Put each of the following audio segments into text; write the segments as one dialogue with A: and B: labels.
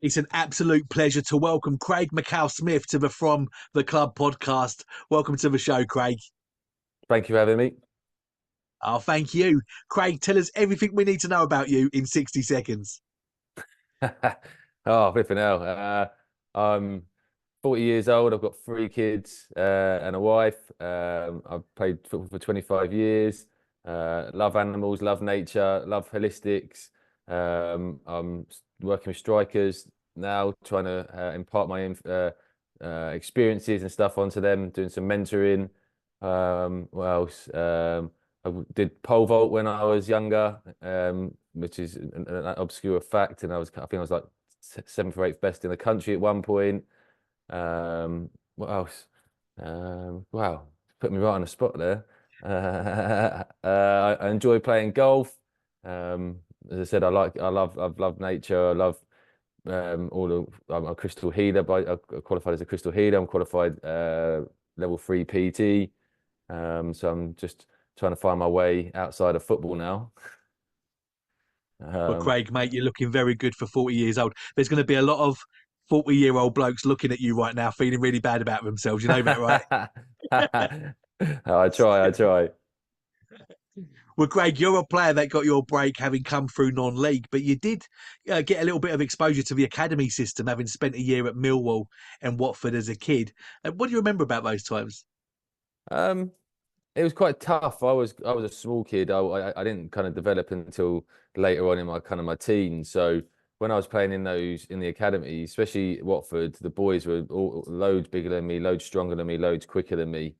A: It's an absolute pleasure to welcome Craig Mackail-Smith to the From the Club podcast. Welcome to the show, Craig.
B: Thank you for having me.
A: Oh, thank you. Craig, tell us everything we need to know about you in 60 seconds.
B: Oh, flipping hell. I'm 40 years old. I've got three kids and a wife. I've played football for 25 years. Love animals, love nature, love holistics. I'm working with strikers now, trying to impart my experiences and stuff onto them, doing some mentoring. What else? I did pole vault when I was younger, which is an obscure fact, and I think I was like seventh or eighth best in the country at one point. What else? Wow, put me right on the spot there. I enjoy playing golf. As I said, I've loved nature. I love I'm a crystal healer, but I qualified as a crystal healer. I'm qualified level 3 PT. So I'm just trying to find my way outside of football now.
A: Well,
B: Um,
A: Craig, mate, you're looking very good for 40 years old. There's going to be a lot of 40-year-old blokes looking at you right now, feeling really bad about themselves. You know that, right?
B: I try.
A: Well, Craig, you're a player that got your break having come through non-league, but you did get a little bit of exposure to the academy system, having spent a year at Millwall and Watford as a kid. What do you remember about those times?
B: Um, it was quite tough. I was a small kid. I didn't kind of develop until later on in my teens. So when I was playing in those in the academy, especially Watford, the boys were all loads bigger than me, loads stronger than me, loads quicker than me.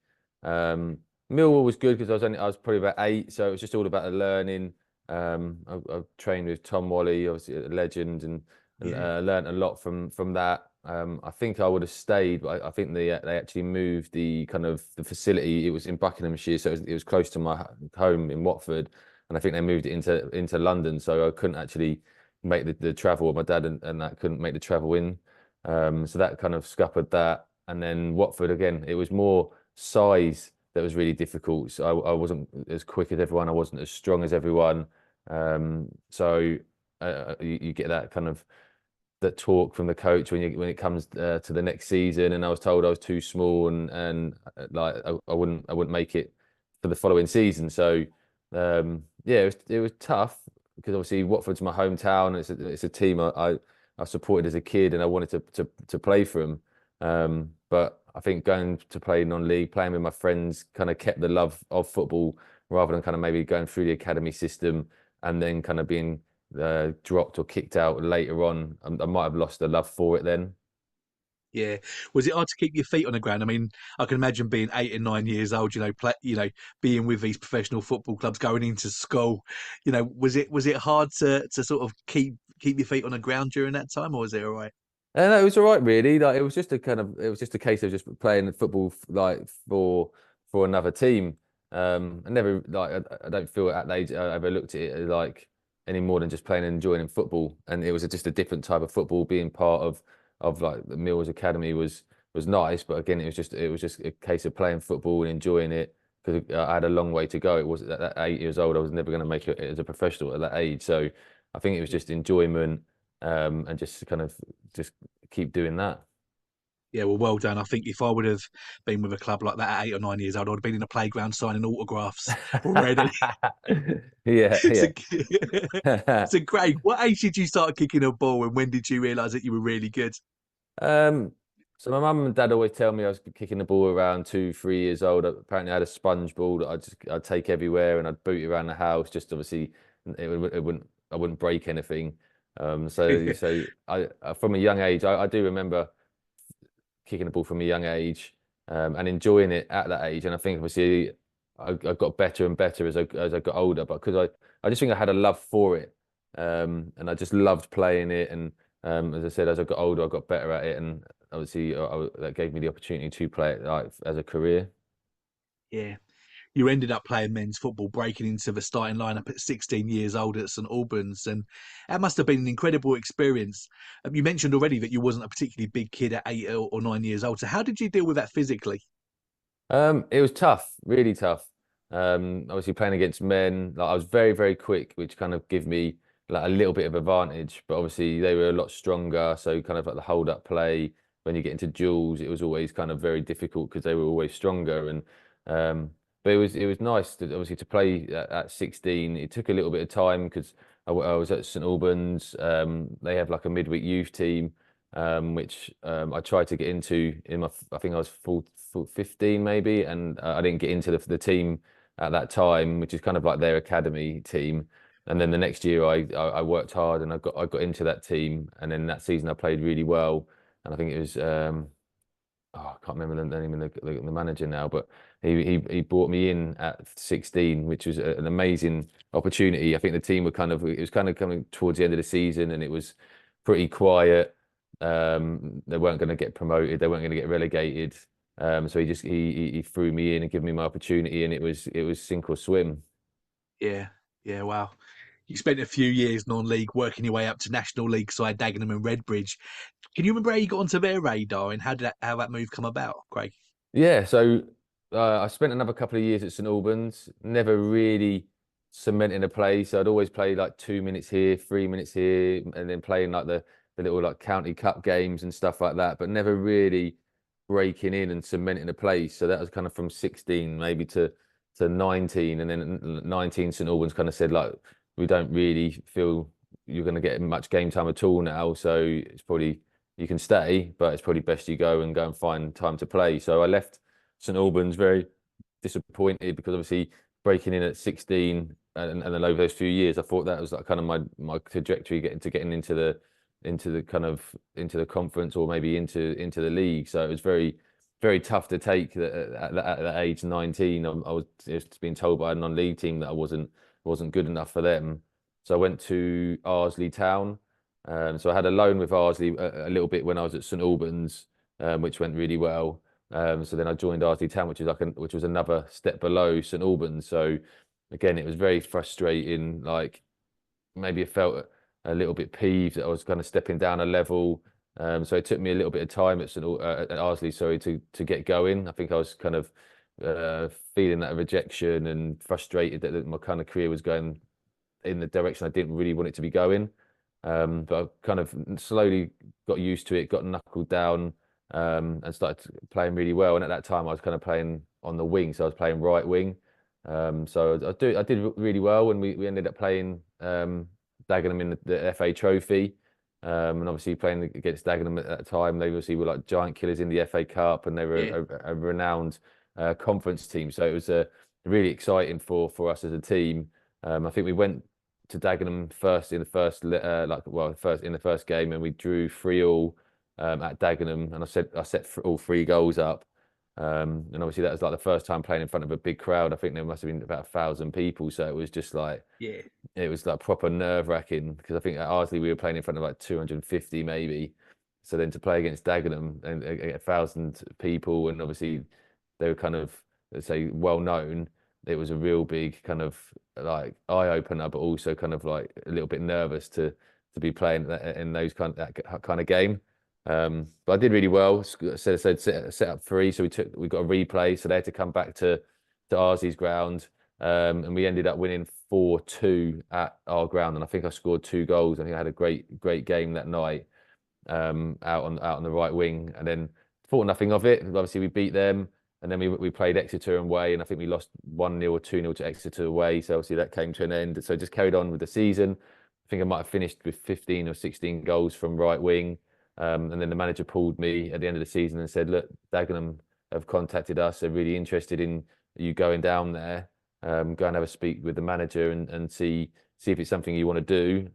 B: Millwall was good because I was probably about 8, so it was just all about the learning. I trained with Tom Wally, obviously a legend, and
A: Yeah.
B: learned a lot from that. I think I would have stayed, but I think they actually moved the kind of the facility. It was in Buckinghamshire, so it was close to my home in Watford, and I think they moved it into London, so I couldn't actually make the travel. My dad and that couldn't make the travel in, so that kind of scuppered that. And then Watford again, it was more size that was really difficult. So I wasn't as quick as everyone. I wasn't as strong as everyone. So you get that kind of that talk from the coach when it comes to the next season. And I was told I was too small and like I wouldn't make it for the following season. So yeah, it was tough because obviously Watford's my hometown. It's a team I supported as a kid and I wanted to play for them. But I think going to play non-league, playing with my friends, kind of kept the love of football rather than kind of maybe going through the academy system and then kind of being dropped or kicked out later on. I might have lost the love for it then.
A: Yeah. Was it hard to keep your feet on the ground? I mean, I can imagine being 8 and 9 years old, being with these professional football clubs, going into school. Was it hard to sort of keep your feet on the ground during that time, or was it all right?
B: And it was all right, really. Like it was just a case of just playing football like for another team. I never like I don't feel at that age I ever looked at it as like any more than just playing and enjoying football. And it was just a different type of football. Being part of like the Mills Academy was nice, but again, it was just a case of playing football and enjoying it because I had a long way to go. It was at 8 years old. I was never going to make it as a professional at that age. So I think it was just enjoyment and just kind of just keep doing that.
A: Yeah, well done. I think if I would have been with a club like that at 8 or 9 years old, I'd have been in the playground signing autographs already.
B: Yeah,
A: so,
B: yeah.
A: so, Craig, what age did you start kicking a ball, and when did you realise that you were really good?
B: Um, so my mum and dad always tell me I was kicking the ball around 2, 3 years old. Apparently, I had a sponge ball that I'd take everywhere and I'd boot it around the house. Just obviously, I wouldn't break anything. So from a young age, I do remember kicking the ball from a young age and enjoying it at that age. And I think obviously I got better and better as I got older, but because I just think I had a love for it, and I just loved playing it. And as I said, as I got older, I got better at it, and obviously that gave me the opportunity to play it like as a career.
A: Yeah. You ended up playing men's football, breaking into the starting lineup at 16 years old at St Albans, and that must have been an incredible experience. You mentioned already that you wasn't a particularly big kid at 8 or 9 years old. So how did you deal with that physically?
B: It was tough, really tough. Obviously playing against men, like I was very, very quick, which kind of give me like a little bit of advantage, but obviously they were a lot stronger. So kind of like the hold up play when you get into duels, it was always kind of very difficult because they were always stronger. And um, but it was nice to obviously to play at 16. It took a little bit of time because I was at St Albans. They have like a midweek youth team, which I tried to get into in my. I think I was full 15 maybe, and I didn't get into the team at that time, which is kind of like their academy team. And then the next year, I worked hard and I got into that team. And then that season, I played really well. And I think it was I can't remember the name of the manager now, but he brought me in at 16, which was an amazing opportunity. I think the team were it was kind of coming towards the end of the season, and it was pretty quiet. They weren't going to get promoted. They weren't going to get relegated. So he threw me in and gave me my opportunity, and it was sink or swim.
A: Yeah, yeah, wow. You spent a few years non-league working your way up to National League side Dagenham and Redbridge. Can you remember how you got onto their radar and how that move come about, Craig?
B: Yeah, so I spent another couple of years at St Albans, never really cementing a play. So I'd always play like 2 minutes here, 3 minutes here, and then playing like the little like county cup games and stuff like that, but never really breaking in and cementing a place. So that was kind of from 16 maybe to 19, and then 19 St Albans kind of said like we don't really feel you're going to get much game time at all now, so it's probably you can stay, but it's probably best you go and find time to play. So I left St Albans very disappointed because obviously breaking in at 16 and then over those few years, I thought that was like kind of my trajectory getting into the kind of into the conference or maybe into the league. So it was very tough to take that at that age 19. I was just being told by a non-league team that I wasn't good enough for them. So I went to Arsley Town. So I had a loan with Arsley a little bit when I was at St Albans, which went really well. So then I joined Arsley Town, which was another step below St Albans. So again, it was very frustrating. Like maybe I felt a little bit peeved that I was kind of stepping down a level. So it took me a little bit of time at Arsley, sorry, to get going. I think I was kind of feeling that rejection and frustrated that my kind of career was going in the direction I didn't really want it to be going. But I kind of slowly got used to it, got knuckled down, and started playing really well. And at that time, I was kind of playing on the wing, so I was playing right wing. So I did really well, and we ended up playing Dagenham in the FA Trophy. And obviously playing against Dagenham at that time, they obviously were like giant killers in the FA Cup, and they were
A: Yeah,
B: a renowned conference team. So it was really exciting for us as a team. I think we went to Dagenham first in the first in the first game, and we drew 3-3 at Dagenham, and I set all three goals up. And obviously that was like the first time playing in front of a big crowd. I think there must have been about 1,000 people, so it was just like
A: yeah,
B: it was like proper nerve-wracking because I think at Arsley we were playing in front of like 250 maybe. So then to play against Dagenham and 1,000 people, and obviously they were kind of, let's say, well known. It was a real big kind of like eye opener, but also kind of like a little bit nervous to be playing in that kind of game. But I did really well. Set up three, so we got a replay, so they had to come back to Arsley's ground. And we ended up winning 4-2 at our ground, and I think I scored 2 goals. I think I had a great game that night, out on the right wing, and then thought nothing of it. Obviously, we beat them, and then we played Exeter away, and I think we lost 1-0 or 2-0 to Exeter away. So obviously that came to an end. So just carried on with the season. I think I might have finished with 15 or 16 goals from right wing. And then the manager pulled me at the end of the season and said, "Look, Dagenham have contacted us. They're really interested in you going down there. Go and have a speak with the manager and see if it's something you want to do,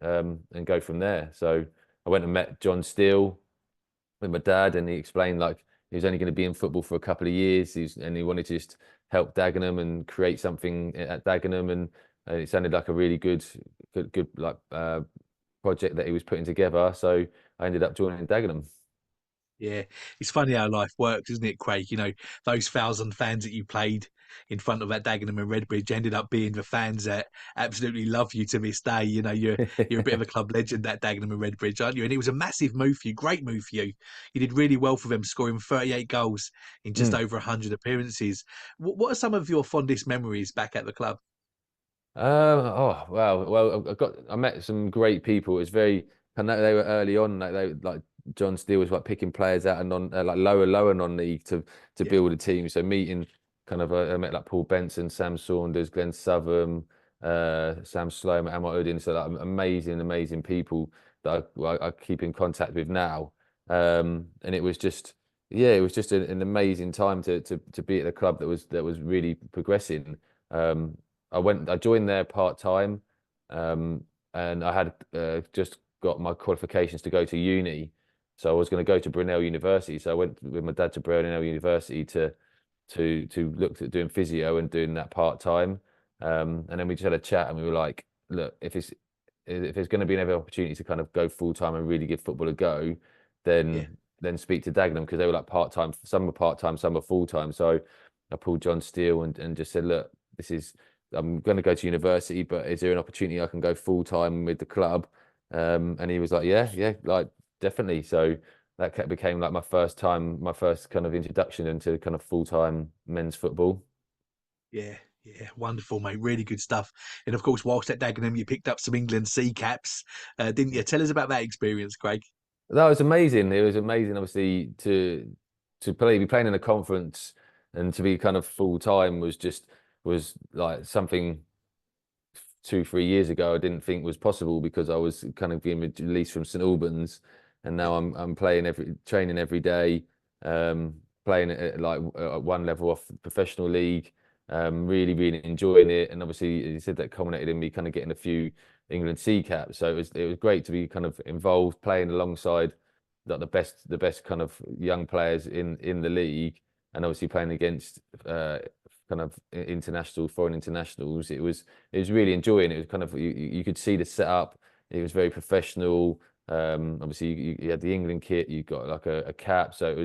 B: and go from there." So I went and met John Steele with my dad, and he explained like he was only going to be in football for a couple of years. And he wanted to just help Dagenham and create something at Dagenham, and it sounded like a really good like project that he was putting together. So I ended up joining Dagenham.
A: yeah. It's funny how life works, isn't it, Craig? You know, those 1,000 fans that you played in front of at Dagenham and Redbridge ended up being the fans that absolutely love you to this day. You know, you're a bit of a club legend at Dagenham and Redbridge, aren't you? And it was a massive move for you, great move for you. You did really well for them, scoring 38 goals in just
B: Mm.
A: over 100 appearances. What are some of your fondest memories back at the club?
B: Oh wow. Well, I met some great people. It was very. I know they were early on. Like John Steele was like picking players out and non like lower non-league to
A: Yeah,
B: build a team. So meeting kind of I met like Paul Benson, Sam Saunders, Glenn Southam, Sam Sloan, Amar Udin. So like amazing people that I keep in contact with now. And it was just yeah, it was just an amazing time to be at the club that was really progressing. Um, I joined there part time, and I had just got my qualifications to go to uni. So I was going to go to Brunel University. So I went with my dad to Brunel University to look at doing physio and doing that part time. And then we just had a chat and we were like, look, if there's going to be another opportunity to kind of go full time and really give football a go,
A: yeah,
B: then speak to Dagenham because they were like part time. Some were part time, some were full time. So I pulled John Steele and just said, look, this is I'm going to go to university, but is there an opportunity I can go full time with the club? And he was like, yeah, like definitely. So that became like my first kind of introduction into kind of full time men's football.
A: yeah, yeah. Wonderful, mate. Really good stuff. And of course, whilst at Dagenham, you picked up some England C caps, didn't you? Tell us about that experience, Craig.
B: That was amazing. It was amazing, obviously, be playing in a conference and to be kind of full time was like something 2 3 years ago I didn't think was possible because I was kind of being released from St Albans, and
A: Yeah,
B: now I'm playing training every day, um, playing at like at one level off the professional league, really enjoying it, and obviously as you said that culminated in me kind of getting a few England C caps, so it was great to be kind of involved playing alongside like the best kind of young players in the league, and obviously playing against kind of foreign internationals. It was really enjoying. It was kind of you could see the setup. It was very professional. Obviously you had the England kit. You got like a cap. So it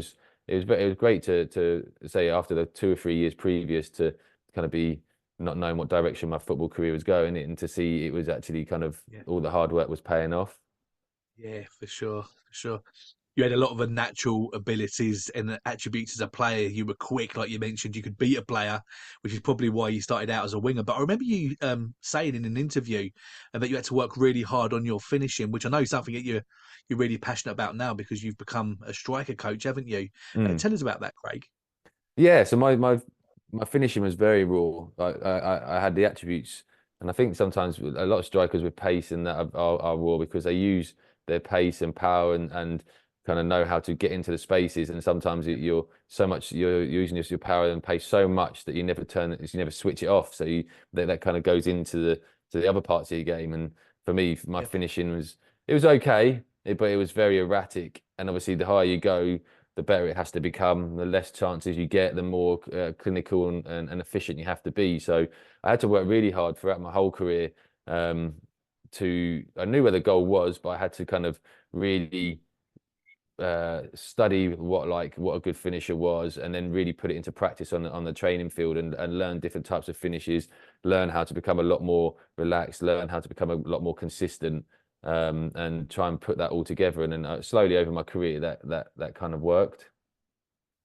B: was great to say after the 2 or 3 years previous to kind of be not knowing what direction my football career was going and to see it was actually kind of
A: yeah,
B: all the hard work was paying off.
A: yeah, for sure, for sure. You had a lot of natural abilities and attributes as a player. You were quick, like you mentioned. You could beat a player, which is probably why you started out as a winger. But I remember you saying in an interview that you had to work really hard on your finishing, which I know is something that you're really passionate about now because you've become a striker coach, haven't you?
B: Mm.
A: Tell us about that, Craig.
B: Yeah, so my finishing was very raw. I had the attributes, and I think sometimes a lot of strikers with pace and that are raw because they use their pace and power and kind of know how to get into the spaces. And sometimes you're using your power and pace so much that you never switch it off. So that kind of goes into the other parts of your game. And for me, my
A: Yeah,
B: finishing it was okay, but it was very erratic. And obviously, the higher you go, the better it has to become, the less chances you get, the more clinical and efficient you have to be. So I had to work really hard throughout my whole career. Um, I knew where the goal was, but I had to kind of really study what a good finisher was, and then really put it into practice on the training field and learn different types of finishes, learn how to become a lot more relaxed, learn how to become a lot more consistent, and try and put that all together. And then slowly over my career, that kind of worked.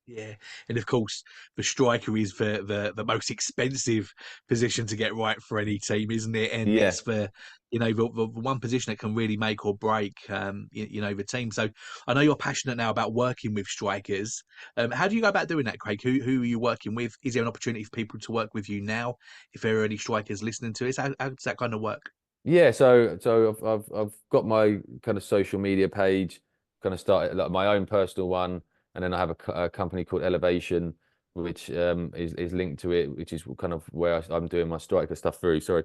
A: yeah, and of course, the striker is the most expensive position to get right for any team, isn't it? And
B: Yeah.
A: it's the one position that can really make or break, the team. So I know you're passionate now about working with strikers. How do you go about doing that, Craig? Who are you working with? Is there an opportunity for people to work with you now? If there are any strikers listening to us, how does that kind of work?
B: Yeah, so I've got my kind of social media page, kind of started like my own personal one, and then I have a company called Elevation, which is linked to it, which is kind of where I'm doing my striker stuff through. Sorry.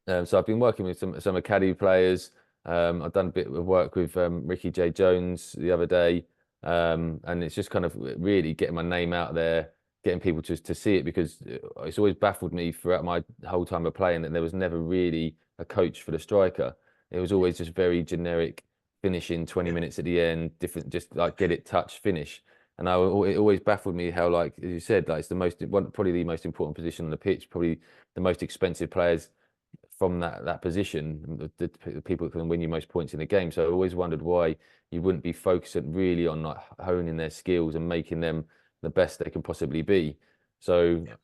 B: So I've been working with some academy players. I've done a bit of work with Ricky J. Jones the other day, and it's just kind of really getting my name out there, getting people to see it because it's always baffled me throughout my whole time of playing that there was never really a coach for the striker. It was always just very generic, finishing 20
A: Yeah,
B: minutes at the end, different, just like get it, touch, finish. And it always baffled me how, like as you said, like it's probably the most important position on the pitch, probably the most expensive players from that position, the people that can win you most points in the game. So I always wondered why you wouldn't be focusing really on like honing their skills and making them the best they can possibly be. So
A: yeah,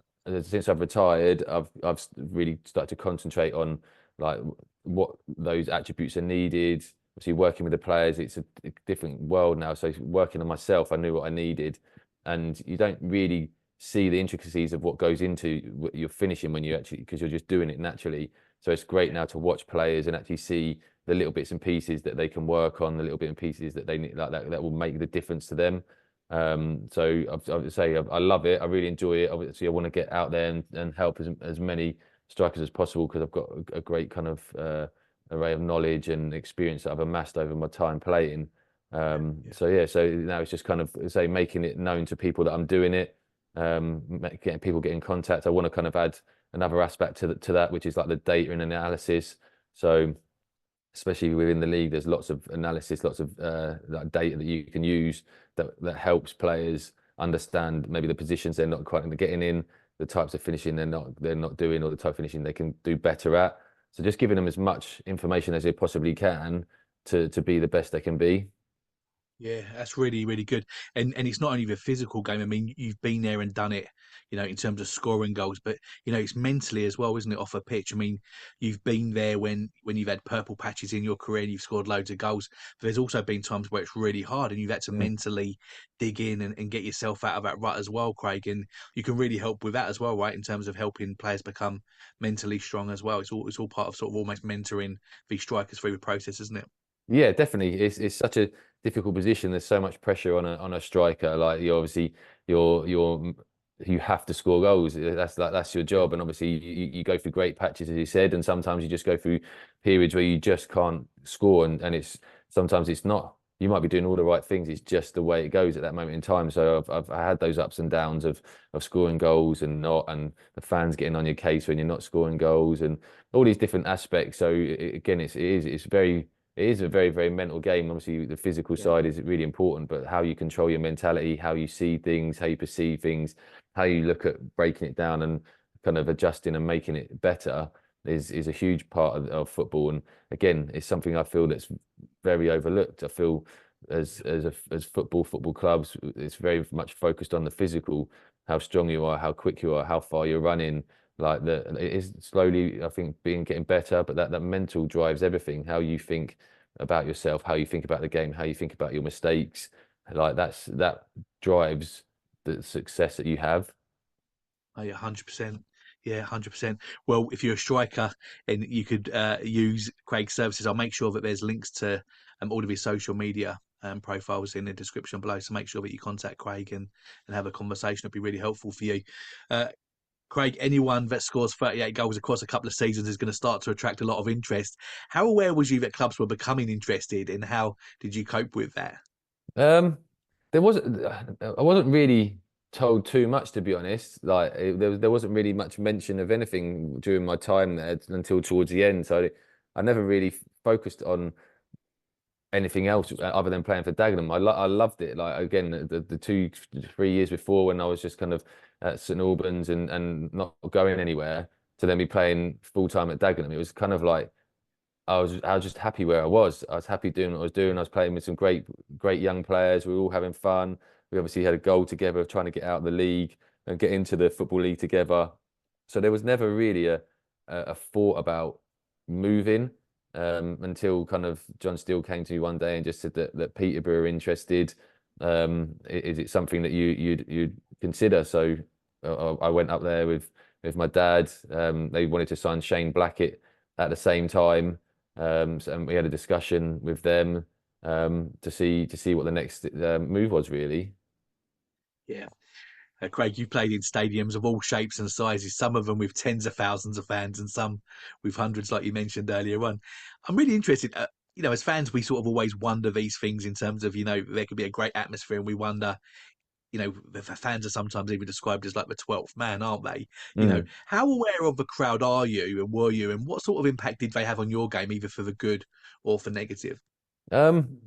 B: since I've retired, I've really started to concentrate on like what those attributes are needed. Obviously, working with the players, it's a different world now. So working on myself, I knew what I needed, and you don't really see the intricacies of what goes into what you're finishing when you actually, because you're just doing it naturally. So it's great now to watch players and actually see the little bits and pieces that they can work on, the little bit and pieces that they need, like that will make the difference to them. So I would say I love it. I really enjoy it. Obviously, I want to get out there and help as many strikers as possible because I've got a great kind of array of knowledge and experience that I've amassed over my time playing.
A: Yeah.
B: So yeah, so now it's just kind of say making it known to people that I'm doing it, getting people get in contact. I want to kind of add another aspect to that, which is like the data and analysis. So especially within the league, there's lots of analysis, lots of like data that you can use that helps players understand maybe the positions they're not quite getting in, the types of finishing they're not doing, or the type of finishing they can do better at. So just giving them as much information as they possibly can to be the best they can be.
A: Yeah, that's really, really good. And it's not only the physical game. I mean, you've been there and done it, in terms of scoring goals, but it's mentally as well, isn't it, off a pitch? I mean, you've been there when you've had purple patches in your career and you've scored loads of goals. But there's also been times where it's really hard and you've had to
B: Mm.
A: mentally dig in and get yourself out of that rut as well, Craig. And you can really help with that as well, right? In terms of helping players become mentally strong as well. It's all part of sort of almost mentoring these strikers through the process, isn't it?
B: Yeah, definitely. It's such a difficult position. There's so much pressure on a striker. Like you obviously you're you have to score goals. That's your
A: Yeah.
B: job. And obviously you go through great patches, as you said, and sometimes you just go through periods where you just can't score. And it's sometimes it's not. You might be doing all the right things. It's just the way it goes at that moment in time. So I had those ups and downs of scoring goals and not, and the fans getting on your case when you're not scoring goals, and all these different aspects. So again, it is a very, very mental game. Obviously, the physical
A: Yeah.
B: side is really important, but how you control your mentality, how you see things, how you perceive things, how you look at breaking it down and kind of adjusting and making it better is a huge part of football. And again, it's something I feel that's very overlooked. I feel as football clubs, it's very much focused on the physical, how strong you are, how quick you are, how far you're running, like it is slowly, I think, getting better, but that mental drives everything. How you think about yourself, how you think about the game, how you think about your mistakes, like that drives the success that you have.
A: Oh, yeah, 100%. Yeah, 100%. Well, if you're a striker and you could use Craig's services, I'll make sure that there's links to all of his social media profiles in the description below. So make sure that you contact Craig and have a conversation. It'd be really helpful for you. Uh, Craig, anyone that scores 38 goals across a couple of seasons is going to start to attract a lot of interest. How aware was you that clubs were becoming interested, and how did you cope with that?
B: Um, there wasn't. I wasn't really told too much, to be honest. Like there wasn't really much mention of anything during my time there until towards the end. So I never really focused on anything else other than playing for Dagenham. I loved it. Like again, the 2 3 years before when I was just kind of at St Albans and not going anywhere, to then be playing full time at Dagenham. It was kind of like I was just happy where I was. I was happy doing what I was doing. I was playing with some great young players. We were all having fun. We obviously had a goal together of trying to get out of the league and get into the Football League together. So there was never really a thought about moving until kind of John Steele came to me one day and just said that Peterborough are interested. Is it something that you'd consider? So I went up there with my dad. They wanted to sign Shane Blackett at the same time. And we had a discussion with them to see what the next move was really.
A: Yeah. Craig, you played in stadiums of all shapes and sizes, some of them with tens of thousands of fans and some with hundreds, like you mentioned earlier on. I'm really interested. As fans, we sort of always wonder these things in terms of, there could be a great atmosphere and we wonder, the fans are sometimes even described as like the 12th man, aren't they?
B: Mm.
A: How aware of the crowd are you and were you, and what sort of impact did they have on your game, either for the good or for negative?
B: Um,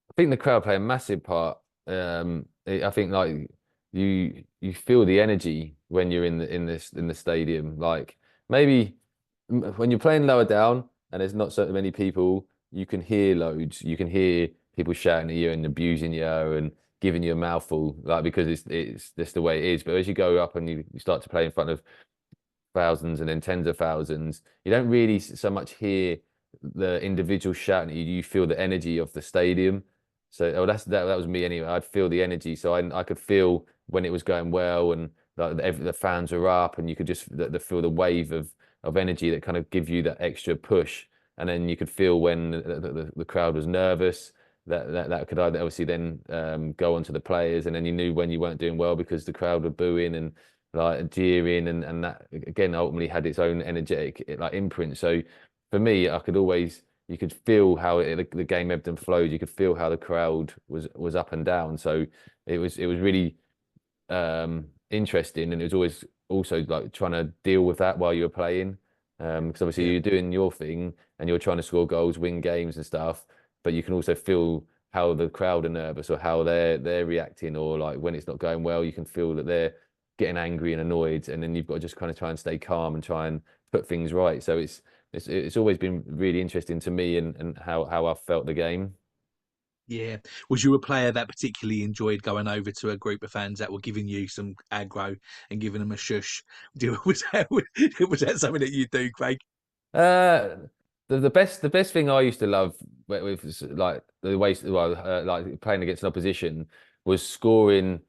B: I think the crowd play a massive part. I think like you feel the energy when you're in the stadium. Like maybe when you're playing lower down and there's not so many people, you can hear loads. You can hear people shouting at you and abusing you, and giving you a mouthful, like because it's just the way it is. But as you go up and you start to play in front of thousands and then tens of thousands, you don't really so much hear the individual shouting at you. You feel the energy of the stadium. So that was me anyway. I'd feel the energy, so I could feel when it was going well, and like the fans were up, and you could just feel the wave of energy that kind of give you that extra push. And then you could feel when the crowd was nervous. That could either obviously then go on to the players, and then you knew when you weren't doing well because the crowd were booing and like jeering, and that again ultimately had its own energetic like imprint. So for me, you could feel how the game ebbed and flowed. You could feel how the crowd was up and down. So it was really interesting, and it was always also like trying to deal with that while you were playing. Because obviously
A: Yeah.
B: you're doing your thing and you're trying to score goals, win games and stuff, but you can also feel how the crowd are nervous or how they're reacting, or like when it's not going well, you can feel that they're getting angry and annoyed, and then you've got to just kind of try and stay calm and try and put things right. So it's always been really interesting to me, and how I felt the game.
A: Yeah. Was you a player that particularly enjoyed going over to a group of fans that were giving you some aggro and giving them a shush? Was that something that you do, Craig?
B: Uh, the best thing I used to love with like the way well like playing against an opposition was scoring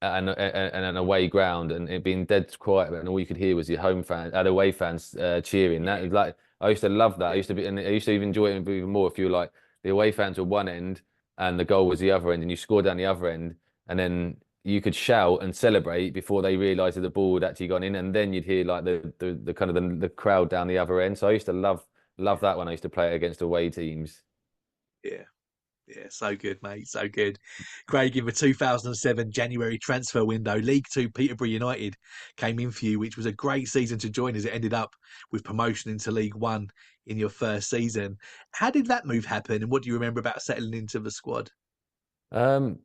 B: an away ground and it being dead quiet, and all you could hear was your home fans, away fans cheering. That
A: Yeah.
B: was like I used to love that.
A: Yeah.
B: And I used to even enjoy it even more if you were like the away fans were one end and the goal was the other end, and you scored down the other end, and then you could shout and celebrate before they realised that the ball had actually gone in, and then you'd hear like the kind of the crowd down the other end. So I used to love that when I used to play against away teams.
A: Yeah. Yeah, so good, mate. So good. Craig, in the 2007 January transfer window, League Two Peterborough United came in for you, which was a great season to join as it ended up with promotion into League One in your first season. How did that move happen, and what do you remember about settling into the squad?
B: Um,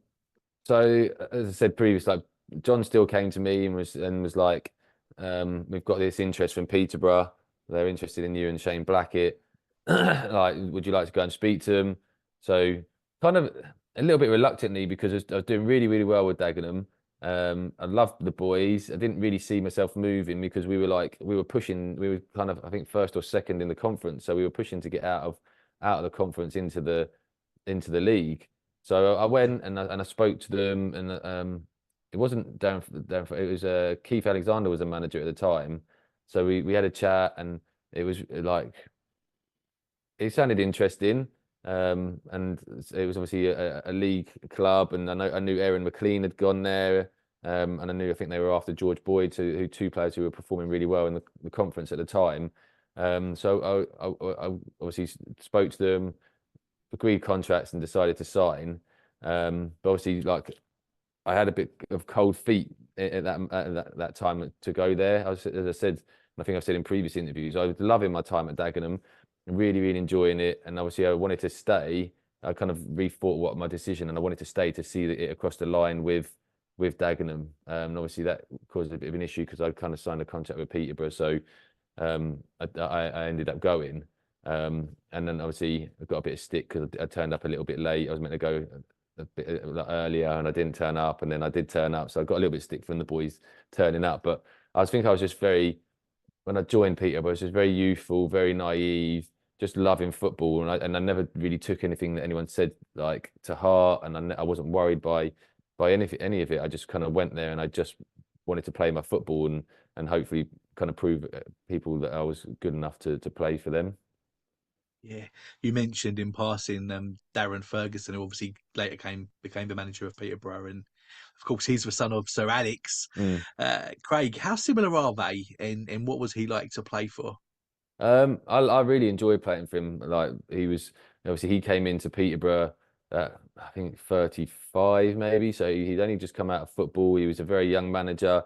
B: So as I said previously, like John still came to me and was like, we've got this interest from Peterborough. They're interested in you and Shane Blackett. Like, would you like to go and speak to them? So kind of a little bit reluctantly, because I was doing really, really well with Dagenham. I loved the boys. I didn't really see myself moving because we were pushing, we were kind of I think first or second in the conference. So we were pushing to get out of the conference into the league. So I
A: Yeah,
B: went and I spoke to them, and it wasn't it was Keith Alexander was a manager at the time. So we had a chat, and it was like it sounded interesting. And it was obviously a league club, and I knew Aaron McLean had gone there. And I think they were after George Boyd, who two players who were performing really well in the conference at the time. So I obviously spoke to them, agreed contracts, and decided to sign. But obviously, like I had a bit of cold feet at that time to go there. As I said, and I think I've said in previous interviews, I was loving my time at Dagenham, really, really enjoying it. And obviously, I wanted to stay. I kind of rethought what my decision, and I wanted to stay to see it across the line with Dagenham. And obviously, that caused a bit of an issue because I kind of signed a contract with Peterborough, so I ended up going. And then obviously I got a bit of stick because I turned up a little bit late. I was meant to go a bit earlier and I didn't turn up, and then I did turn up, so I got a little bit of stick from the boys turning up. But I was just when I joined Peterborough, I was just very youthful, very naive, just loving football, and I never really took anything that anyone said like to heart, and I wasn't worried by any of it. I just kind of went there and I just wanted to play my football, and hopefully kind of prove people that I was good enough to play for them.
A: yeah. You mentioned in passing Darren Ferguson, who obviously later became the manager of Peterborough, and of course he's the son of Sir Alex.
B: Mm.
A: Craig, how similar are they, and what was he like to play for?
B: I really enjoyed playing for him. Like he came into Peterborough at I think 35 maybe. So he'd only just come out of football. He was a very young manager.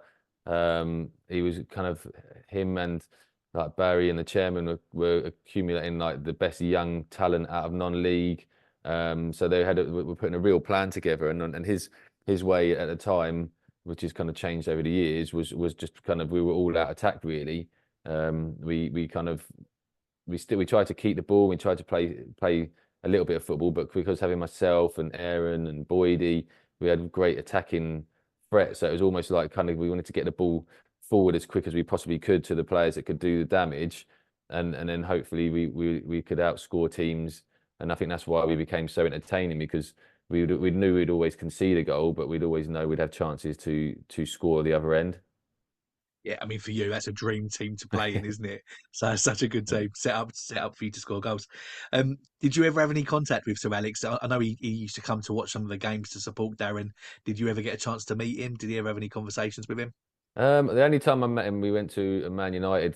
B: He was kind of him and like Barry and the chairman were accumulating like the best young talent out of non-league. So were putting a real plan together, and his way at the time, which has kind of changed over the years, was just kind of we were all out attack really. We kind of we tried to keep the ball. We tried to play a little bit of football, but because having myself and Aaron and Boydie, we had great attacking threat. So it was almost like kind of we wanted to get the ball forward as quick as we possibly could to the players that could do the damage, and then hopefully we could outscore teams. And I think that's why we became so entertaining, because we knew we'd always concede a goal, but we'd always know we'd have chances to score the other end.
A: Yeah, I mean, for you, that's a dream team to play in, isn't it? So it's such a good team set up for you to score goals. Did you ever have any contact with Sir Alex? I know he used to come to watch some of the games to support Darren. Did you ever get a chance to meet him? Did he ever have any conversations with him?
B: The only time I met him, we went to a Man United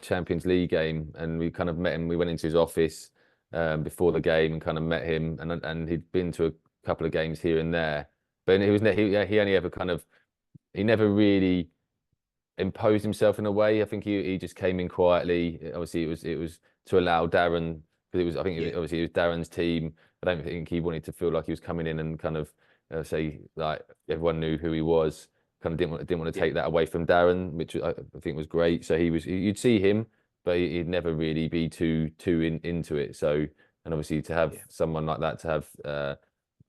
B: Champions League game, and we kind of met him. We went into his office before the game and kind of met him, and he'd been to a couple of games here and there, but he only ever kind of he never really imposed himself in a way. I think he just came in quietly. Obviously, it was to allow Darren, because it was, I think
A: Yeah,
B: obviously it was Darren's team. I don't think he wanted to feel like he was coming in and kind of say like everyone knew who he was. Kind of didn't want to
A: yeah,
B: take that away from Darren, which I think was great. So you'd see him, but he'd never really be too into it. So, and obviously to have
A: yeah.
B: someone like that to have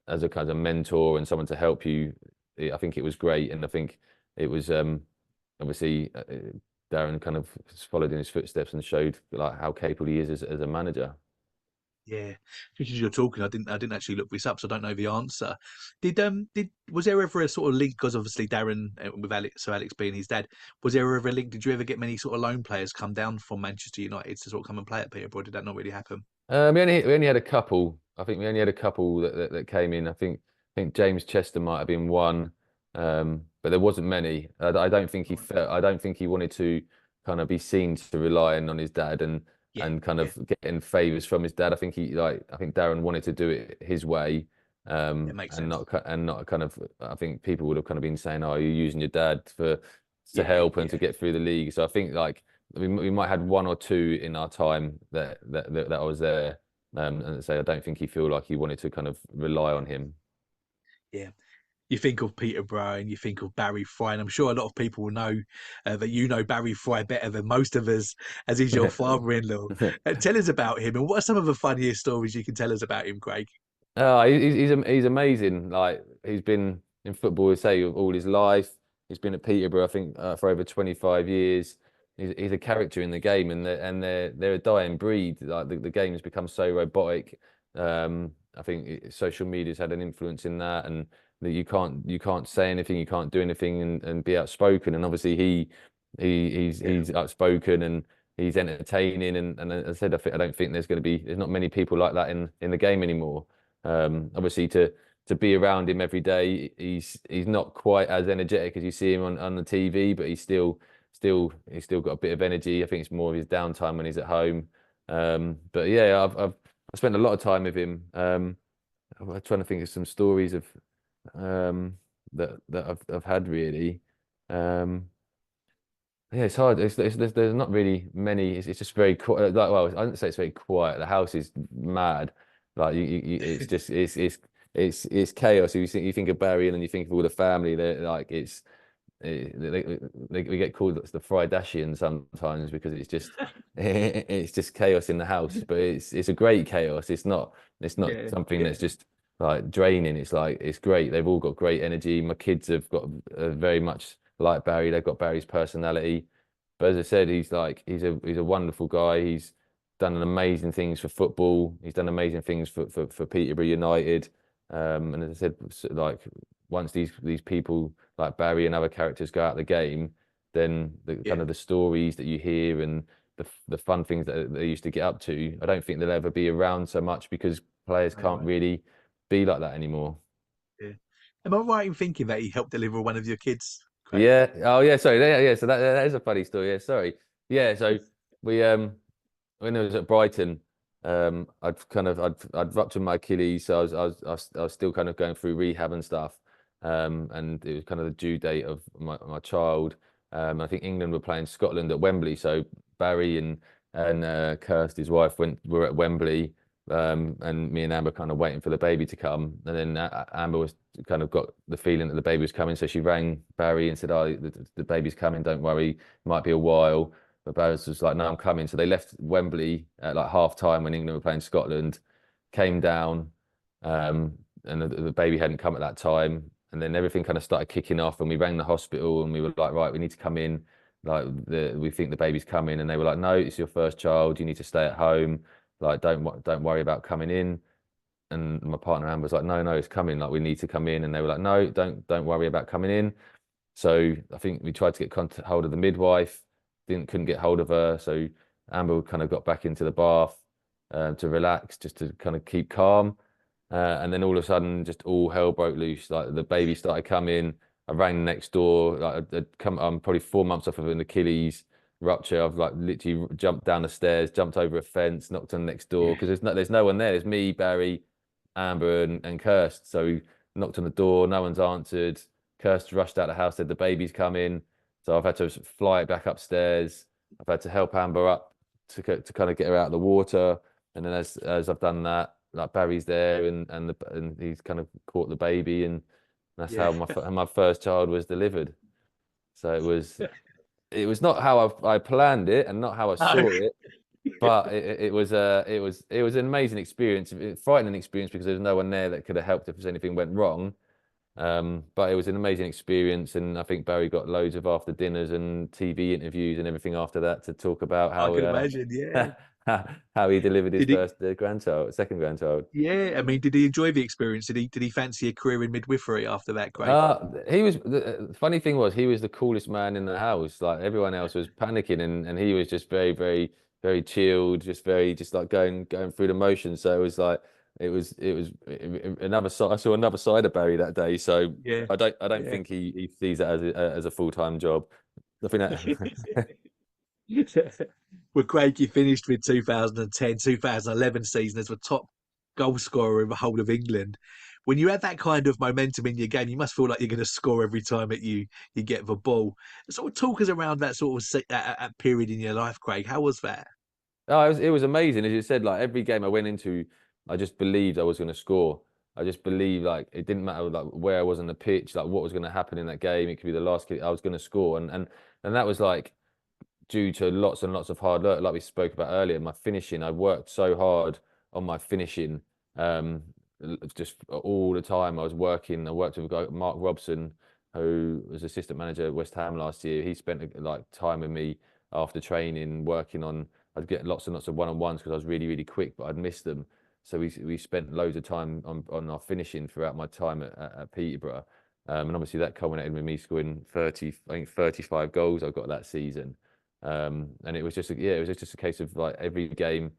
B: as a kind of mentor and someone to help you, I think it was great. And I think it was obviously Darren kind of followed in his footsteps and showed like how capable he is as a manager.
A: Yeah, just as you're talking, I didn't actually look this up, so I don't know the answer. Did was there ever a sort of link? Because obviously Darren with Alex, so Alex being his dad, was there ever a link? Did you ever get many sort of loan players come down from Manchester United to sort of come and play at Peterborough? Did that not really happen?
B: We only had a couple. I think we only had a couple that came in. I think James Chester might have been one, but there wasn't many. I don't think he
A: Right.
B: felt. I don't think he wanted to kind of be seen to relying on his dad
A: Yeah,
B: and kind
A: yeah,
B: of getting favours from his dad. I think Darren wanted to do it his way,
A: it makes
B: and
A: sense.
B: not kind of. I think people would have kind of been saying, "Oh, you're using your dad to
A: Yeah,
B: help and to
A: yeah,
B: get through the league." So I think like we might have had one or two in our time that I was there, and say I don't think he feel like he wanted to kind of rely on him.
A: yeah. You think of Peterborough and you think of Barry Fry, and I'm sure a lot of people will know that you know Barry Fry better than most of us, as he's your father-in-law. Tell us about him, and what are some of the funniest stories you can tell us about him, Craig?
B: Oh, he's amazing. Like he's been in football, say, all his life. He's been at Peterborough, I think, for over 25 years. He's a character in the game, and they're a dying breed. Like the game has become so robotic. I think social media's had an influence in that, and that you can't say anything, you can't do anything, and be outspoken. And obviously
A: Yeah,
B: he's outspoken and he's entertaining. And as I said, I don't think there's not many people like that in the game anymore. Obviously, to be around him every day, he's not quite as energetic as you see him on the TV, but he's still got a bit of energy. I think it's more of his downtime when he's at home. But yeah, I spent a lot of time with him. I'm trying to think of some stories of that I've had really. Um, yeah, it's hard. There's not really many. It's just very quiet. Like, well, I don't say it's very quiet. The house is mad. Like it's just it's chaos. You think of Barry and then you think of all the family. They're like we get called the Friedashian sometimes because it's just chaos in the house. But it's a great chaos. It's not
A: yeah,
B: something
A: yeah,
B: that's just like draining. It's like it's great. They've all got great energy. My kids have got very much like Barry. They've got Barry's personality. But as I said, he's a wonderful guy. He's done amazing things for football. He's done amazing things for Peterborough United. And as I said, like once these people like Barry and other characters go out the game, then the kind
A: yeah.
B: of the stories that you hear and the fun things that they used to get up to, I don't think they'll ever be around so much because players
A: I
B: can't
A: won't.
B: really be like that anymore.
A: Yeah. Am I right in thinking that he helped deliver one of your kids, Craig?
B: Yeah. Oh, yeah. Sorry. Yeah. So that is a funny story. Yeah. Sorry. Yeah. So we when I was at Brighton, I'd ruptured my Achilles, so I was still kind of going through rehab and stuff. And it was kind of the due date of my child. I think England were playing Scotland at Wembley, so Barry and Kirst, his wife, were at Wembley. And me and Amber kind of waiting for the baby to come, and then Amber was kind of got the feeling that the baby was coming, so she rang Barry and said, "Oh, the baby's coming. Don't worry, it might be a while." But Barry was like, "No, I'm coming." So they left Wembley at like half time when England were playing Scotland, came down, um, and the baby hadn't come at that time. And then everything kind of started kicking off, and we rang the hospital, and we were like, right, we need to come in. Like we think the baby's coming, and they were like, no, it's your first child. You need to stay at home. Like, don't worry about coming in. And my partner Amber was like, no, it's coming. Like, we need to come in. And they were like, no, don't worry about coming in. So I think we tried to get hold of the midwife, couldn't get hold of her. So Amber kind of got back into the bath to relax, just to kind of keep calm. And then all of a sudden, just all hell broke loose. Like, the baby started coming. I rang next door. Like, I'm probably 4 months off of an Achilles rupture. I've like literally jumped down the stairs, jumped over a fence, knocked on next door
A: Yeah.
B: because there's no one there. There's me, Barry, Amber, and Kirst. So knocked on the door. No one's answered. Kirst rushed out of the house, said the baby's coming. So I've had to fly it back upstairs. I've had to help Amber up to kind of get her out of the water. And then as I've done that, like, Barry's there, and he's kind of caught the baby, and that's
A: Yeah.
B: how my first child was delivered. So it was not how I planned it, and not how I
A: No.
B: saw it, but it was an amazing experience, a frightening experience because there's no one there that could have helped if anything went wrong. But it was an amazing experience, and I think Barry got loads of after dinners and TV interviews and everything after that to talk about
A: I
B: how
A: can imagine. Yeah.
B: how he delivered his
A: Did he?
B: first second grandchild.
A: Yeah. I mean, did he enjoy the experience? Did he fancy a career in midwifery after that, Craig?
B: He was the funny thing was he was the coolest man in the house. Like, everyone else was panicking, and he was just very, very, very chilled, just like going through the motions. So it was like another side. I saw another side of Barry that day. So
A: Yeah.
B: I don't
A: Yeah.
B: think he sees it as a full-time job. I think that
A: Well, Craig, you finished with 2010, 2011 season as the top goal scorer in the whole of England. When you had that kind of momentum in your game, you must feel like you're going to score every time that you get the ball. Sort of talk us around that sort of period in your life, Craig. How was that?
B: Oh, it was amazing. As you said, like, every game I went into, I just believed I was going to score. I just believed, like, it didn't matter like where I was on the pitch, like what was going to happen in that game. It could be the last kick, I was going to score, and that was like due to lots and lots of hard work, like we spoke about earlier. My finishing, I worked so hard on my finishing, just all the time. I worked with a guy, Mark Robson, who was assistant manager at West Ham last year. He spent like time with me after training, working on. I'd get lots and lots of one-on-ones because I was really, really quick, but I'd miss them. So we spent loads of time on our finishing throughout my time at Peterborough. And obviously that culminated with me scoring 35 goals I got that season. And it was just it was just a case of, like, every game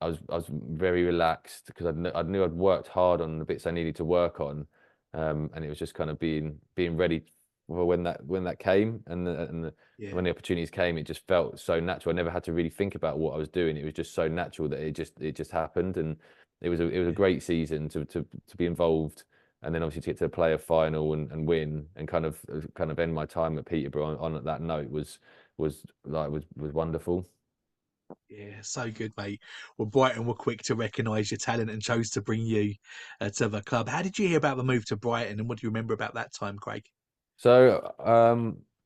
B: I was very relaxed because I knew I'd worked hard on the bits I needed to work on, and it was just kind of being ready for when that came, and
A: Yeah,
B: when the opportunities came, it just felt so natural. I never had to really think about what I was doing. It was just so natural that it just happened, and it was a
A: yeah,
B: great season to be involved, and then obviously to get to play a final and win, and kind of end my time at Peterborough on that note was wonderful.
A: yeah. So good, mate. Well, Brighton were quick to recognise your talent and chose to bring you to the club. How did you hear about the move to Brighton, and what do you remember about that time, Craig?
B: So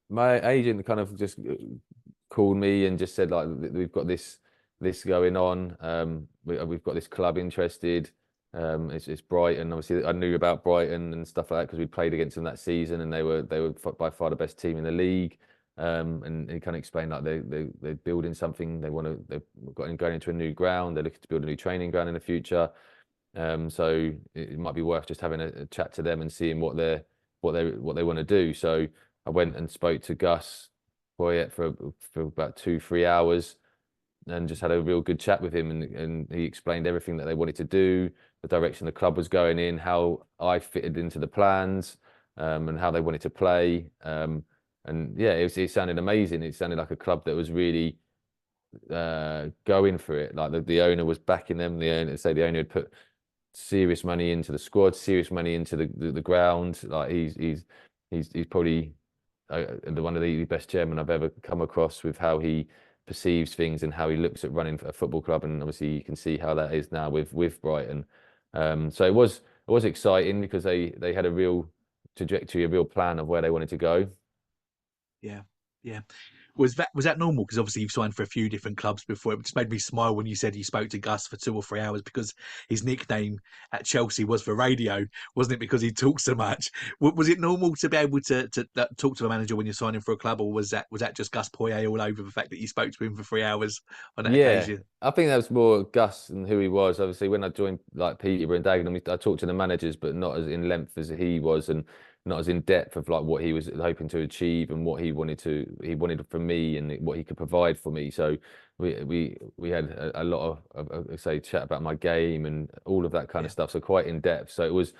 B: my agent kind of just called me and just said, like, we've got this going on. We've got this club interested. It's Brighton. Obviously, I knew about Brighton and stuff like that because we played against them that season, and they were by far the best team in the league. And he kind of explained, like, they're building something. They've going into a new ground. They're looking to build a new training ground in the future. So it might be worth just having a chat to them and seeing what they want to do. So I went and spoke to Gus Poyet for about 2-3 hours, and just had a real good chat with him, and he explained everything that they wanted to do, the direction the club was going in, how I fitted into the plans, and how they wanted to play. And yeah, it sounded amazing. It sounded like a club that was really going for it. Like, the owner was backing them. The owner had put serious money into the squad, serious money into the ground. Like, he's probably one of the best chairman I've ever come across, with how he perceives things and how he looks at running a football club. And obviously you can see how that is now with Brighton. So it was exciting because they had a real trajectory, a real plan of where they wanted to go.
A: Yeah. Yeah. Was that normal? Because obviously you've signed for a few different clubs before. It just made me smile when you said you spoke to Gus for 2 or 3 hours because his nickname at Chelsea was for radio, wasn't it? Because he talks so much. Was it normal to be able to talk to a manager when you're signing for a club, or was that just Gus Poyet all over the fact that you spoke to him for 3 hours on that
B: Yeah,
A: occasion?
B: I think that was more Gus and who he was. Obviously, when I joined like Peterborough and Dagenham, I talked to the managers, but not as in length as he was, and not as in depth of like what he was hoping to achieve and what he wanted from me and what he could provide for me. So we had a lot of say chat about my game and all of that kind
A: Yeah.
B: of stuff. So quite in depth. So it was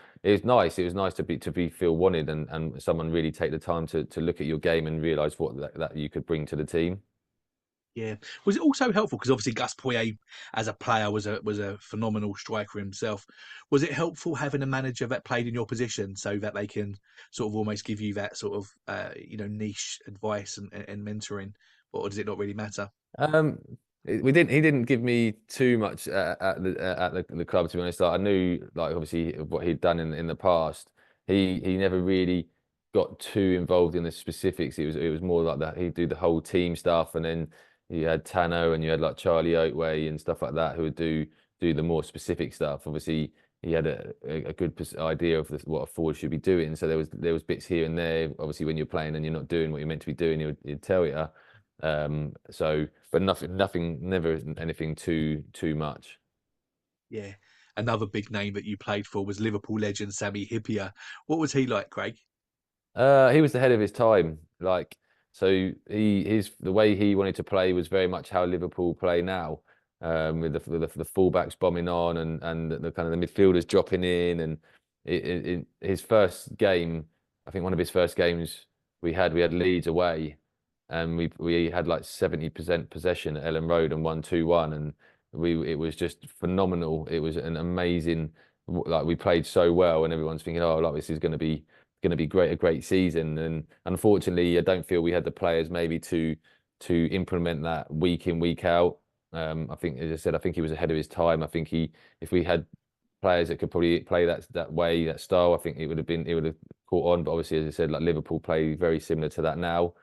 B: nice. It was nice to be feel wanted and someone really take the time to look at your game and realize what that you could bring to the team.
A: Yeah. Was it also helpful because obviously Gus Poyet as a player was a phenomenal striker himself. Was it helpful having a manager that played in your position so that they can sort of almost give you that sort of niche advice and mentoring, or does it not really matter?
B: Um, we didn't. He didn't give me too much at the club. To be honest, like, I knew like obviously what he'd done in the past. He never really got too involved in the specifics. It was more like that. He'd do the whole team stuff, and then you had Tano and you had like Charlie Oatway and stuff like that who would do the more specific stuff. Obviously, he had a good idea of what a forward should be doing. So there was bits here and there. Obviously, when you're playing and you're not doing what you're meant to be doing, he'd tell you. But nothing, never anything too much.
A: Yeah. Another big name that you played for was Liverpool legend Sammy Hippier. What was he like, Craig?
B: He was ahead of his time. Like, so the way he wanted to play was very much how Liverpool play now, with the fullbacks bombing on and the kind of the midfielders dropping in. And his first game, I think one of his first games we had Leeds away, and we had like 70% possession at Ellen Road and won 2-1, and it was just phenomenal. It was an amazing, like we played so well, and everyone's thinking, oh, like this is going to be a great season. And unfortunately, I don't feel we had the players maybe to implement that week in, week out. I think, as I said, I think he was ahead of his time. I think if we had players that could probably play that way, that style, I think it would have caught on. But obviously, as I said, like Liverpool play very similar to that now.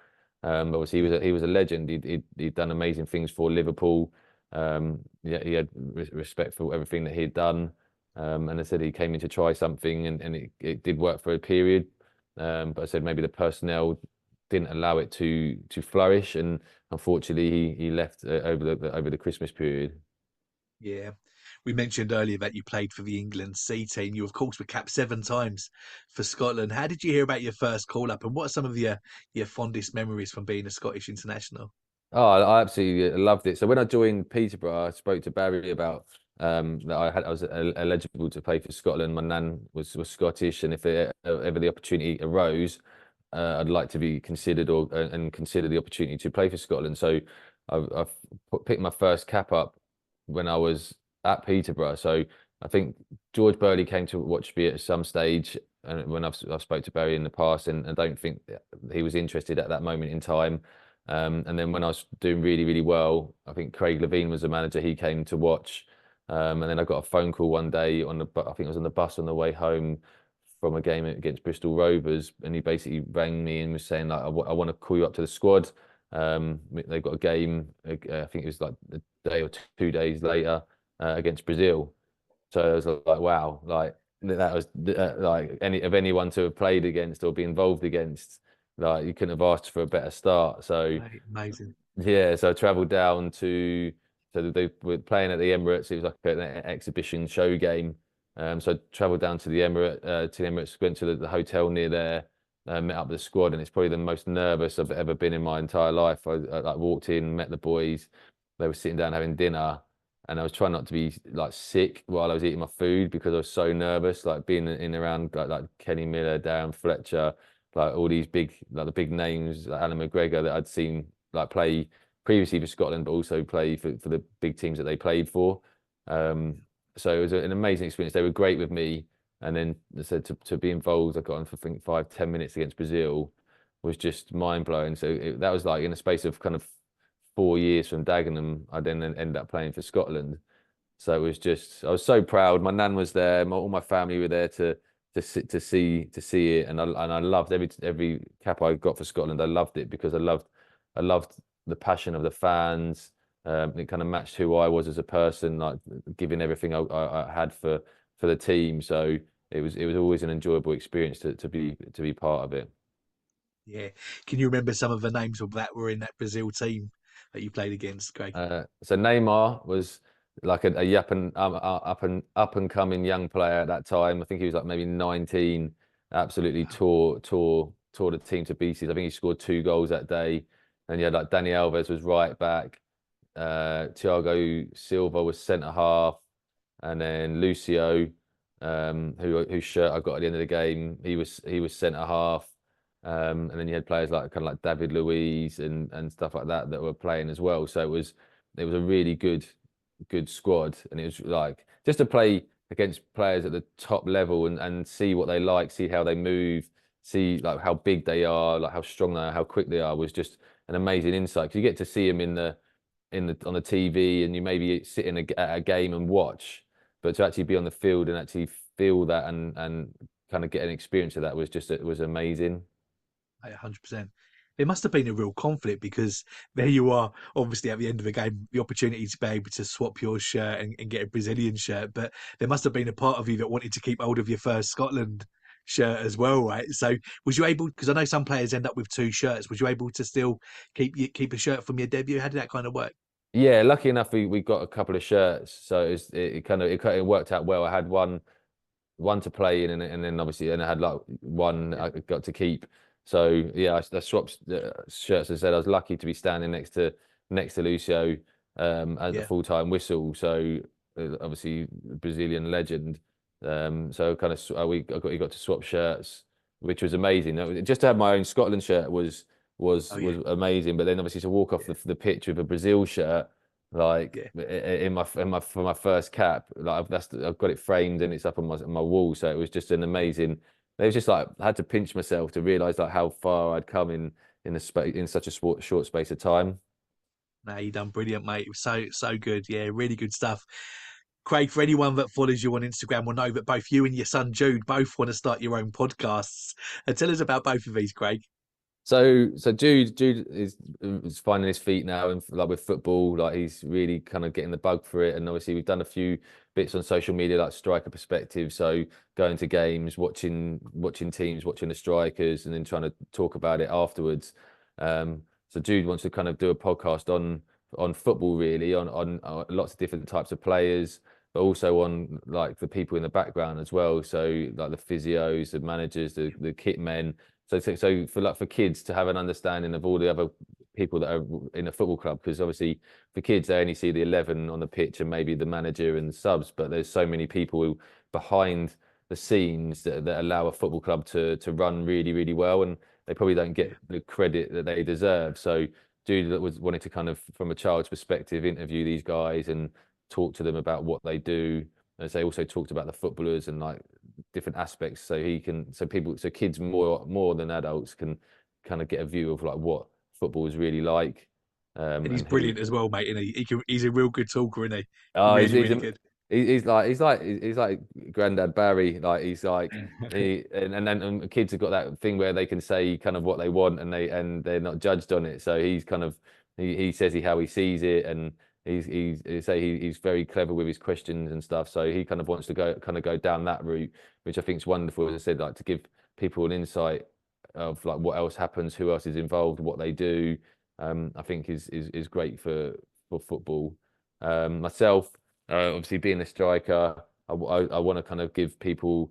B: Obviously, he was a legend. He'd done amazing things for Liverpool. Yeah, he had respect for everything that he'd done. And I said he came in to try something, and it did work for a period. But I said maybe the personnel didn't allow it to flourish, and unfortunately he left over the Christmas period.
A: Yeah. We mentioned earlier that you played for the England C team. You, of course, were capped 7 times for Scotland. How did you hear about your first call up, and what are some of your fondest memories from being a Scottish international?
B: Oh, I absolutely loved it. So when I joined Peterborough, I spoke to Barry about that I was eligible to play for Scotland. My nan was Scottish, and if ever the opportunity arose, I'd like to be considered and consider the opportunity to play for Scotland. So I've picked my first cap up when I was at Peterborough. So I think George Burley came to watch me at some stage, and when I've spoke to Barry in the past, and I don't think he was interested at that moment in time. And then when I was doing really, really well, I think Craig Levine was the manager. He came to watch. And then I got a phone call one day I think it was on the bus on the way home from a game against Bristol Rovers, and he basically rang me and was saying like, I want to call you up to the squad. They've got a game. I think it was like a day or 2 days later against Brazil. So I was like, wow, like that was like anyone to have played against or be involved against. Like you couldn't have asked for a better start. So
A: Right, amazing.
B: yeah, so I travelled down so they were playing at the Emirates. It was like an exhibition show game. So I travelled down to the Emirates, went to the hotel near there, met up with the squad, and it's probably the most nervous I've ever been in my entire life. I like walked in, met the boys. They were sitting down having dinner, and I was trying not to be like sick while I was eating my food because I was so nervous, like being in around like Kenny Miller, Darren Fletcher, like all these the big names, like Alan McGregor that I'd seen like play previously for Scotland, but also play for the big teams that they played for. Um, so it was an amazing experience. They were great with me, and then they said to be involved. I got on for I think 5-10 minutes against Brazil was just mind blowing. So that was like in a space of kind of 4 years from Dagenham, I then ended up playing for Scotland. So it was just I was so proud. My nan was there. All my family were there to see it, and I loved every cap I got for Scotland. I loved it because I loved I loved the passion of the fans. It kind of matched who I was as a person, like giving everything I had for the team. So it was always an enjoyable experience to be part of it.
A: Yeah. Can you remember some of the names of that were in that Brazil team that you played against, Craig?
B: So Neymar was like a up and coming young player at that time. I think he was like maybe 19. Absolutely
A: Wow.
B: tore the team to pieces. I think he scored 2 goals that day. And you had like Dani Alves was right back. Thiago Silva was centre half, and then Lucio, whose shirt I got at the end of the game, he was centre half. And then you had players like kind of like David Luiz and stuff like that were playing as well. So it was a really good squad, and it was like just to play against players at the top level and see what they like, see how they move, see like how big they are, like how strong they are, how quick they are, was just an amazing insight. Because you get to see them on the TV, and you maybe sit at a game and watch, but to actually be on the field and actually feel that and kind of get an experience of that was amazing.
A: 100%. There must have been a real conflict because there you are, obviously at the end of the game, the opportunity to be able to swap your shirt and get a Brazilian shirt. But there must have been a part of you that wanted to keep hold of your first Scotland shirt as well, right? So was you able? Because I know some players end up with two shirts. Was you able to still keep a shirt from your debut? How did that kind of work?
B: Yeah, lucky enough we got a couple of shirts, so it worked out well. I had one to play in, and then obviously, and I had like one
A: Yeah,
B: I got to keep. So yeah, I swapped shirts. As I said, I was lucky to be standing next to Lucio at the
A: yeah,
B: full-time whistle. So obviously Brazilian legend. So kind of he got to swap shirts, which was amazing. Just to have my own Scotland shirt was was
A: oh yeah,
B: was amazing. But then obviously to walk off
A: yeah,
B: the pitch with a Brazil shirt, like
A: yeah.
B: for my first cap, like I've got it framed and it's up on my wall. So it was just an amazing. It was just like I had to pinch myself to realize like how far I'd come in a space in such a short space of time.
A: No, you done brilliant, mate. It was so good. Yeah, really good stuff. Craig, for anyone that follows you on Instagram will know that both you and your son Jude both want to start your own podcasts. And tell us about both of these, Craig.
B: So Jude is finding his feet now, and like with football, like he's really kind of getting the bug for it. And obviously, we've done a few bits on social media, like striker perspective. So going to games, watching teams, watching the strikers, and then trying to talk about it afterwards. So Jude wants to kind of do a podcast on football, really, on lots of different types of players, but also on like the people in the background as well. So like the physios, the managers, the kit men. So for kids to have an understanding of all the other people that are in a football club, because obviously for kids they only see the 11 on the pitch and maybe the manager and the subs, but there's so many people who behind the scenes that allow a football club to run really, really well, and they probably don't
A: Yeah,
B: get the credit that they deserve. So Jude was wanting to kind of, from a child's perspective, interview these guys and talk to them about what they do. As they also talked about the footballers and like different aspects, so kids more than adults can kind of get a view of like what football is really like,
A: and he's
B: and who.
A: brilliant as well, mate. And he's a real good talker, isn't he?
B: Oh,
A: Really, really good.
B: he's like Granddad Barry. Like he's like and then kids have got that thing where they can say kind of what they want, and they're not judged on it. So he's kind of he says how he sees it, and he's very clever with his questions and stuff. So he kind of wants to go down that route, which I think is wonderful. As I said, like to give people an insight of like what else happens, who else is involved, what they do. I think is great for football. Myself, obviously being a striker, I want to kind of give people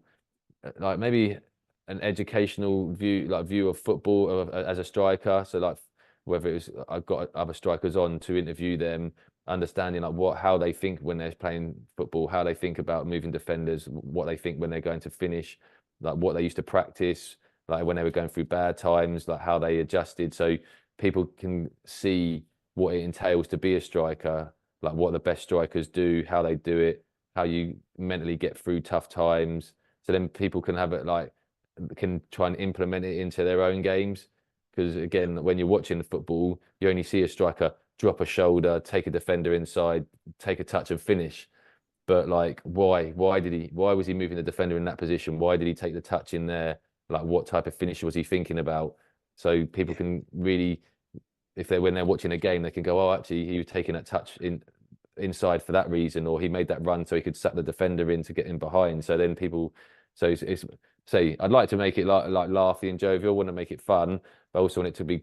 B: like maybe an educational view of football as a striker. So like whether it's I've got other strikers on to interview them, understanding like how they think when they're playing football, how they think about moving defenders, what they think when they're going to finish, like what they used to practice, like when they were going through bad times, like how they adjusted, so people can see what it entails to be a striker, like what the best strikers do, how they do it, how you mentally get through tough times. So then people can have it like can try and implement it into their own games. Because
A: Yeah,
B: again, when you're watching the football, you only see a striker drop a shoulder, take a defender inside, take a touch and finish. But like, why? Why was he moving the defender in that position? Why did he take the touch in there? Like, what type of finish was he thinking about? So people
A: yeah.
B: can really when they're watching a game, they can go, oh, actually, he was taking that touch inside for that reason, or he made that run so he could sat the defender in to get in behind. So then people, so it's say I'd like to make it like laughy and jovial, want to make it fun, but also want it to be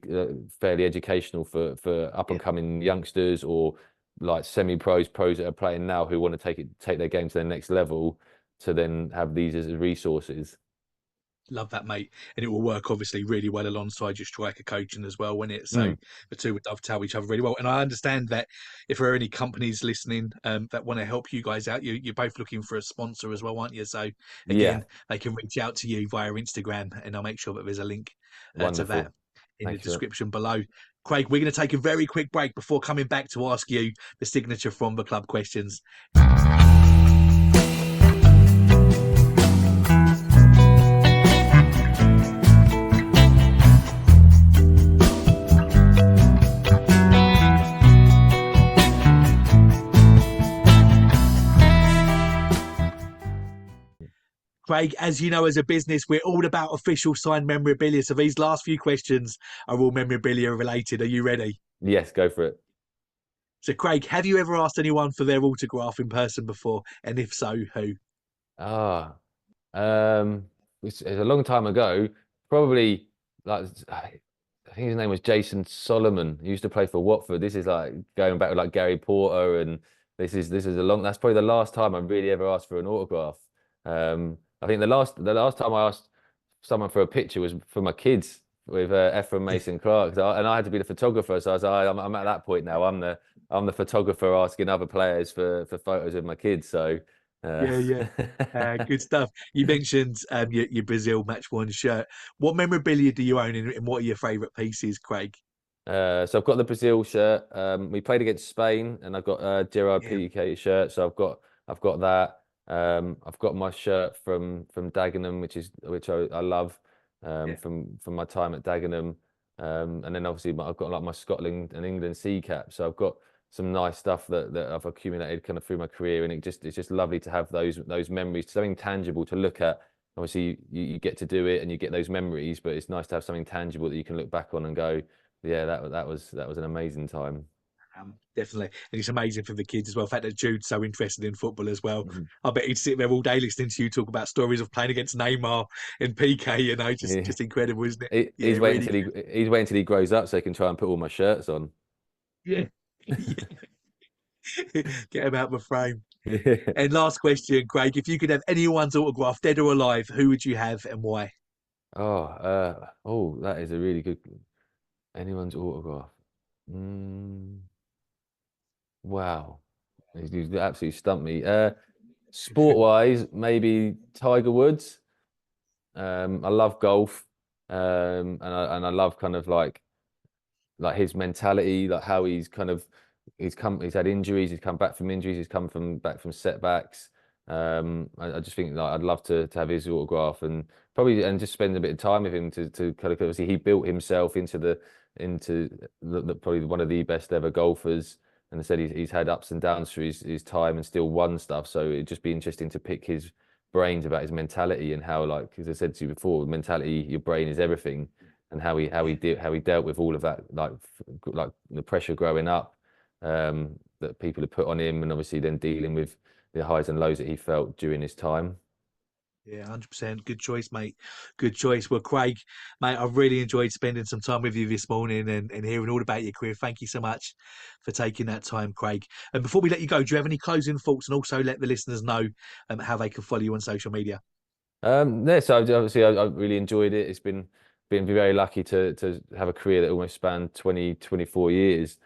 B: fairly educational for up and coming youngsters, or like semi-pros, pros that are playing now who want to take their game to the next level, to then have these as resources.
A: Love that, mate. And it will work obviously really well alongside your striker coaching as well, when it's so
B: Mm.
A: the two would dovetail each other really well. And I understand that if there are any companies listening that want to help you guys out, you're both looking for a sponsor as well, aren't you? So
B: Yeah,
A: again, they can reach out to you via Instagram, and I'll make sure that there's a link to that
B: wonderful.
A: in the
B: Thank you for
A: description below. Craig, we're going to take a very quick break before coming back to ask you the signature from the club questions. Craig, as you know, as a business, we're all about official signed memorabilia. So these last few questions are all memorabilia related. Are you ready?
B: Yes, go for it.
A: So, Craig, have you ever asked anyone for their autograph in person before? And if so, who?
B: Ah, it's a long time ago. Probably like I think his name was Jason Solomon. He used to play for Watford. This is like going back with like Gary Porter, and this is a long. That's probably the last time I really ever asked for an autograph. I think the last time I asked someone for a picture was for my kids with Ephraim Mason Clark, and I had to be the photographer. So I was like, I'm at that point now. I'm the photographer asking other players for photos of my kids. So. Uh,
A: Yeah, yeah. Good stuff. You mentioned your Brazil match one shirt. What memorabilia do you own, and what are your favourite pieces, Craig?
B: so I've got the Brazil shirt. We played against Spain, and I've got Gerard
A: Yeah,
B: Piqué shirt. So I've got that. I've got my shirt from Dagenham, which I love,
A: yeah.
B: from my time at Dagenham. And then obviously I've got like my Scotland and England C cap. So I've got some nice stuff that I've accumulated kind of through my career, and it's just lovely to have those memories, something tangible to look at. Obviously, you get to do it and you get those memories, but it's nice to have something tangible that you can look back on and go, yeah, that was an amazing time.
A: Definitely. And it's amazing for the kids as well. The fact that Jude's so interested in football as well.
B: Mhm.
A: I bet he'd sit there all day listening to you talk about stories of playing against Neymar and PK, just
B: Yeah.
A: just incredible, isn't it?
B: He's
A: Yeah,
B: waiting
A: really
B: till
A: good.
B: he's waiting till he grows up so he can try and put all my shirts on.
A: Yeah. Get him out of the frame. And last question, Craig, if you could have anyone's autograph, dead or alive, who would you have and why?
B: That is a really good anyone's autograph. Mm, wow, he's absolutely stumped me. Sport wise, maybe Tiger Woods. I love golf, and I love kind of like his mentality, like how he's had injuries, he's come back from injuries, he's come from back from setbacks. I just think like I'd love to have his autograph, and probably and just spend a bit of time with him to kind of, obviously he built himself into the probably one of the best ever golfers. And I said he's had ups and downs through his time and still won stuff. So it'd just be interesting to pick his brains about his mentality, and how, like as I said to you before, mentality, your brain is everything, and
A: Yeah.
B: how he dealt with all of that, like the pressure growing up, that people had put on him, and obviously then dealing with the highs and lows that he felt during his time.
A: Yeah, 100%. Good choice, mate. Good choice. Well, Craig, mate, I've really enjoyed spending some time with you this morning and hearing all about your career. Thank you so much for taking that time, Craig. And before we let you go, do you have any closing thoughts, and also let the listeners know how they can follow you on social media?
B: Yeah, so obviously I really enjoyed it. It's been very lucky to have a career that almost spanned 24 years.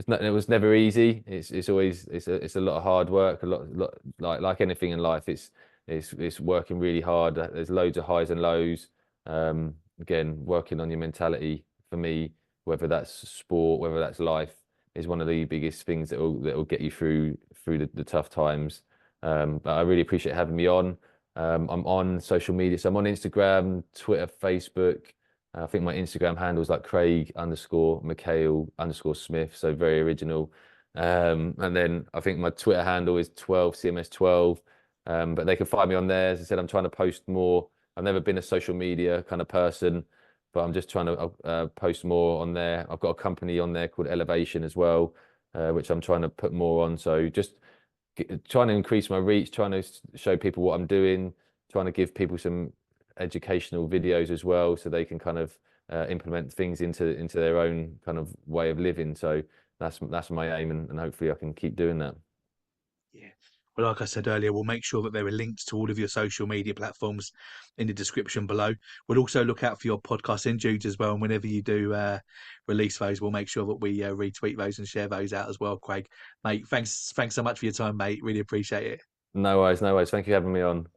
B: It was never easy. It's always it's a lot of hard work, a lot like anything in life. It's working really hard. There's loads of highs and lows. Again, working on your mentality for me, whether that's sport, whether that's life, is one of the biggest things that will get you through the tough times. But I really appreciate having me on. I'm on social media, so I'm on Instagram, Twitter, Facebook. I think my Instagram handle is like Craig underscore Mackail underscore Smith, so very original. And then I think my Twitter handle is 12CMS12. But they can find me on there. As I said, I'm trying to post more. I've never been a social media kind of person. but I'm just trying to post more on there. I've got a company on there called Elevation as well, which I'm trying to put more on. So just trying to increase my reach, trying to show people what I'm doing, trying to give people some educational videos as well, so they can kind of implement things into their own kind of way of living. So that's my aim, and hopefully I can keep doing that.
A: Yeah. Well, like I said earlier, we'll make sure that there are links to all of your social media platforms in the description below. We'll also look out for your podcast interviews as well. And whenever you do release those, we'll make sure that we retweet those and share those out as well, Craig. Mate, thanks so much for your time, mate. Really appreciate it.
B: No worries, no worries. Thank you for having me on.